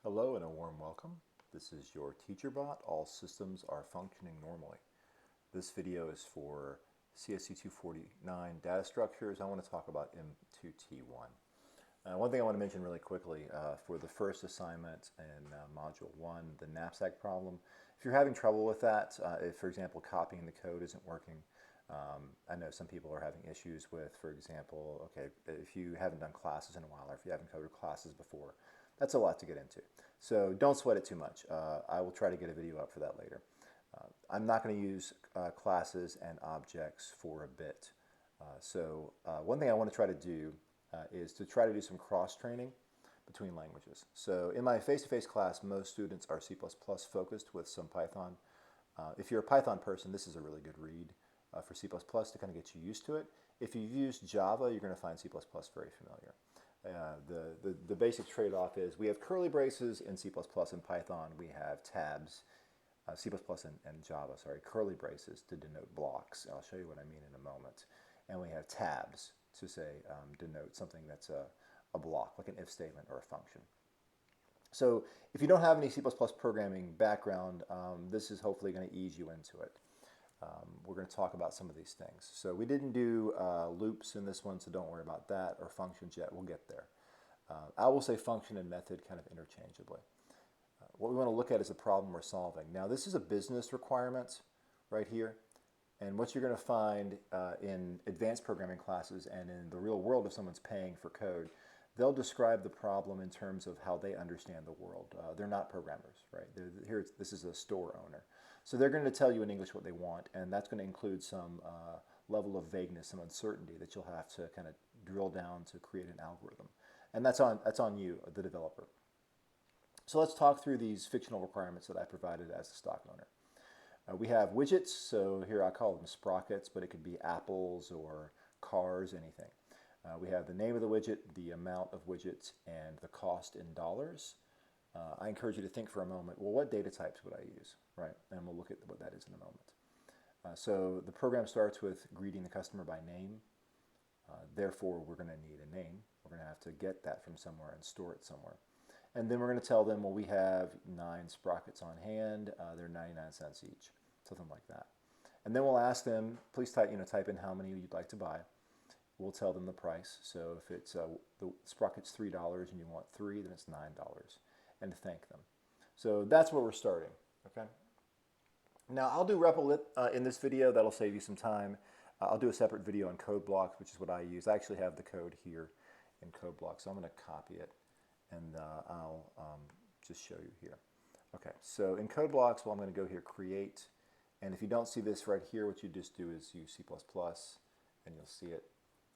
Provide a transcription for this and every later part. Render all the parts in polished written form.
Hello and a warm welcome. This is your TeacherBot. All systems are functioning normally. This video is for csc249 data structures. I want to talk about m2t1. One thing I want to mention really quickly for the first assignment in Module 1, the knapsack problem. If you're having trouble with that, if, for example, copying the code isn't working, I know some people are having issues with, for example, okay, if you haven't done classes in a while or if you haven't covered classes before, that's a lot to get into. So don't sweat it too much. I will try to get a video up for that later. I'm not going to use classes and objects for a bit. One thing I want to try to do is to try to do some cross-training between languages. So in my face-to-face class, most students are C++ focused with some Python. If you're a Python person, this is a really good read for C++ to kind of get you used to it. If you've used Java, you're going to find C++ very familiar. The basic trade-off is we have curly braces in C++ and Python. We have tabs, C++ and Java, sorry, curly braces to denote blocks. I'll show you what I mean in a moment. And we have tabs to say denote something that's a block, like an if statement or a function. So if you don't have any C++ programming background, this is hopefully going to ease you into it. We're going to talk about some of these things. So we didn't do loops in this one, so don't worry about that, or functions yet. We'll get there. I will say function and method kind of interchangeably. What we want to look at is a problem we're solving. Now, this is a business requirement right here. And what you're going to find in advanced programming classes and in the real world, if someone's paying for code, they'll describe the problem in terms of how they understand the world. They're not programmers, right? This is a store owner. So they're going to tell you in English what they want, and that's going to include some level of vagueness, some uncertainty that you'll have to kind of drill down to create an algorithm. And that's on you, the developer. So let's talk through these fictional requirements that I provided as a stock owner. We have widgets, so here I call them sprockets, but it could be apples or cars, anything. We have the name of the widget, the amount of widgets, and the cost in dollars. I encourage you to think for a moment, well, what data types would I use, right? And we'll look at what that is in a moment. So the program starts with greeting the customer by name. Therefore, we're going to need a name. We're going to have to get that from somewhere and store it somewhere. And then we're going to tell them, well, we have 9 sprockets on hand. They're 99 cents each, something like that. And then we'll ask them, please type in how many you'd like to buy. We'll tell them the price. So if it's the sprocket's $3 and you want 3, then it's $9. And thank them. So that's where we're starting, okay? Now, I'll do repl.it in this video. That'll save you some time. I'll do a separate video on code blocks, which is what I use. I actually have the code here in code blocks, so I'm going to copy it, and I'll just show you here. Okay, so in code blocks, well, I'm going to go here, create, and if you don't see this right here, what you just do is use C++, and you'll see it.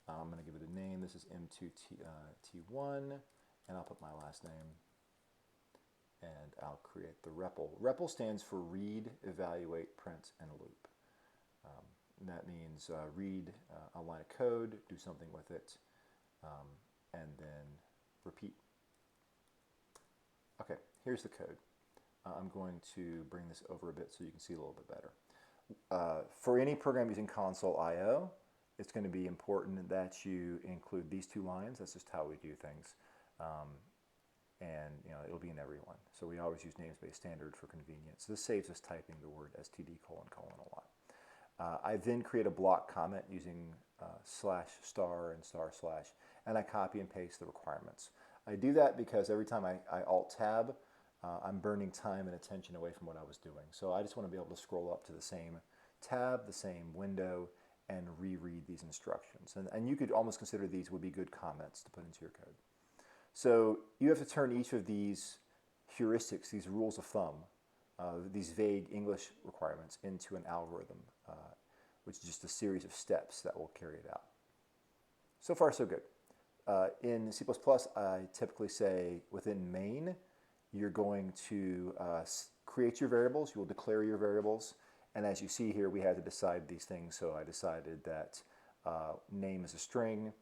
I'm going to give it a name. This is m2t1, and I'll put my last name. And I'll create the repl. Repl stands for read, evaluate, print, and loop. And that means read a line of code, do something with it, and then repeat. Okay, here's the code. I'm going to bring this over a bit so you can see a little bit better. For any program using console I/O, it's going to be important that you include these 2 lines. That's just how we do things. And it'll be in every one. So we always use namespace standard for convenience. This saves us typing the word std : a lot. I then create a block comment using /* and //, and I copy and paste the requirements. I do that because every time I Alt-Tab, I'm burning time and attention away from what I was doing. So I just want to be able to scroll up to the same tab, the same window, and reread these instructions. And you could almost consider these would be good comments to put into your code. So you have to turn each of these heuristics, these rules of thumb, these vague English requirements into an algorithm, which is just a series of steps that will carry it out. So far, so good. In C++, I typically say within main, you're going to create your variables. You will declare your variables. And as you see here, we had to decide these things. So I decided that name is a string.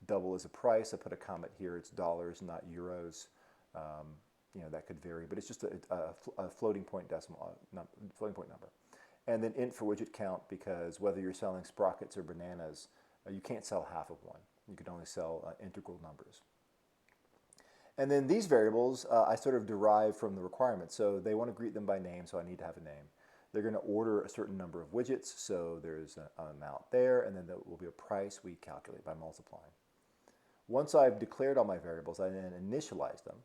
Double is a price. I put a comment here. It's dollars, not euros. That could vary, but it's just a floating point floating point number. And then int for widget count, because whether you're selling sprockets or bananas, you can't sell half of one. You can only sell integral numbers. And then these variables I sort of derive from the requirements. So they want to greet them by name, so I need to have a name. They're going to order a certain number of widgets, so there's an amount there, and then there will be a price we calculate by multiplying. Once I've declared all my variables, I then initialize them.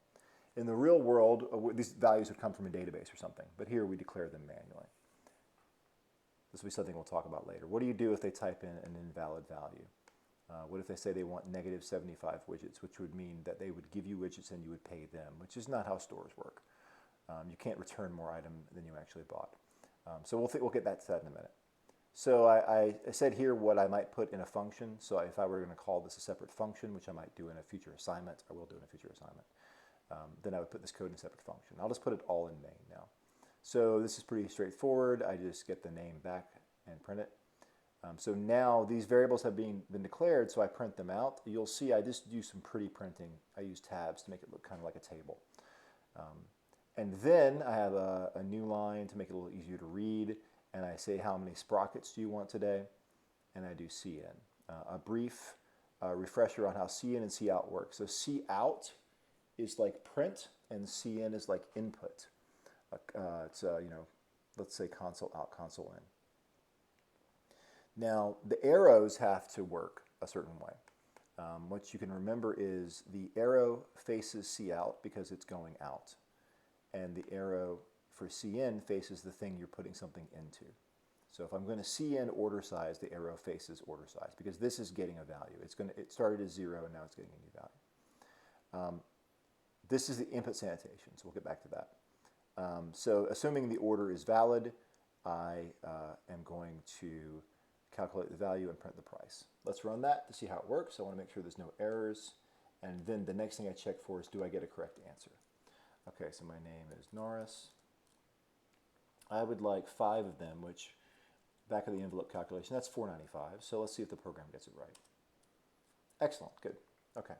In the real world, these values would come from a database or something, but here we declare them manually. This will be something we'll talk about later. What do you do if they type in an invalid value? What if they say they want negative 75 widgets, which would mean that they would give you widgets and you would pay them, which is not how stores work. You can't return more item than you actually bought. So we'll get that to that in a minute. So I said here what I might put in a function. So if I were going to call this a separate function, which I might do in a future assignment, I will do in a future assignment, then I would put this code in a separate function. I'll just put it all in main now. So this is pretty straightforward. I just get the name back and print it. So now these variables have been declared, so I print them out. You'll see I just do some pretty printing. I use tabs to make it look kind of like a table. And then I have a new line to make it a little easier to read, and I say how many sprockets do you want today, and I do cin. A brief refresher on how cin and cout work. So cout is like print, and cin is like input. It's let's say console out, console in. Now, the arrows have to work a certain way. What you can remember is the arrow faces cout because it's going out, and the arrow for cin faces the thing you're putting something into. So if I'm going to cin order size, the arrow faces order size because this is getting a value. It started as 0 and now it's getting a new value. This is the input sanitation, so we'll get back to that. So assuming the order is valid, I am going to calculate the value and print the price. Let's run that to see how it works. I want to make sure there's no errors. And then the next thing I check for is, do I get a correct answer? Okay, so my name is Norris. I would like 5 of them, which back of the envelope calculation, that's $4.95. So let's see if the program gets it right. Excellent, good. Okay,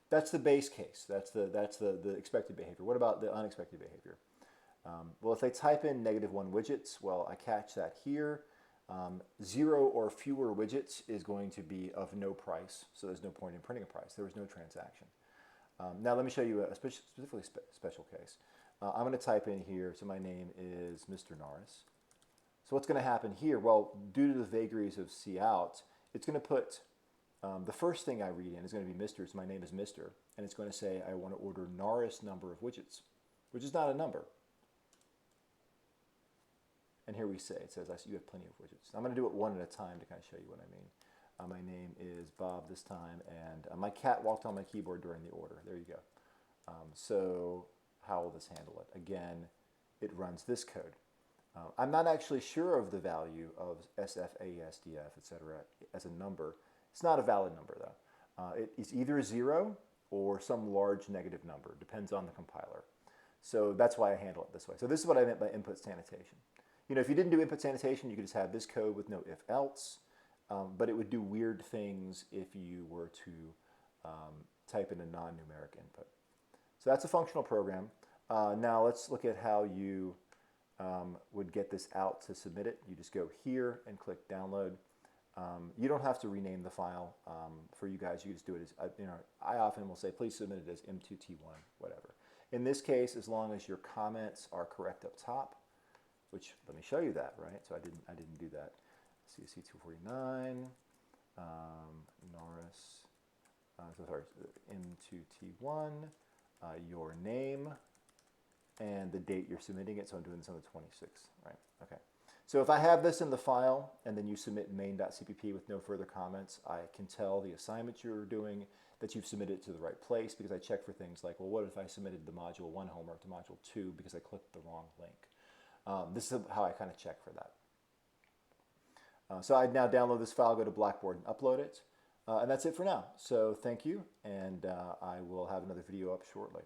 that's the base case. That's the expected behavior. What about the unexpected behavior? Well, if they type in -1 widgets, well, I catch that here. 0 or fewer widgets is going to be of no price, so there's no point in printing a price. There was no transaction. Now let me show you a specifically special case. I'm going to type in here, so my name is Mr. Norris. So what's going to happen here? Well, due to the vagaries of cout, it's going to put, the first thing I read in is going to be Mr. So my name is Mr. And it's going to say I want to order Norris number of widgets, which is not a number. And here we say, it says you have plenty of widgets. I'm going to do it one at a time to kind of show you what I mean. My name is Bob this time, and my cat walked on my keyboard during the order. There you go. So how will this handle it? Again, it runs this code. I'm not actually sure of the value of SF, AES, DF, etc. as a number. It's not a valid number, though. It is either 0 or some large negative number. Depends on the compiler. So that's why I handle it this way. So this is what I meant by input sanitation. You know, if you didn't do input sanitation, you could just have this code with no if-else, but it would do weird things if you were to type in a non-numeric input. So that's a functional program. Now let's look at how you would get this out to submit it. You just go here and click download. You don't have to rename the file for you guys. You just do it as, I often will say, please submit it as m2t1, whatever. In this case, as long as your comments are correct up top, which, let me show you that, right? So I didn't do that. csc249, Norris, sorry, m2t1, your name, and the date you're submitting it. So I'm doing this on the 26th, right? Okay. So if I have this in the file, and then you submit main.cpp with no further comments, I can tell the assignment you're doing that you've submitted it to the right place, because I check for things like, well, what if I submitted the module 1 homework to module 2 because I clicked the wrong link? This is how I kind of check for that. So I'd now download this file, go to Blackboard and upload it. And that's it for now. So thank you, and I will have another video up shortly.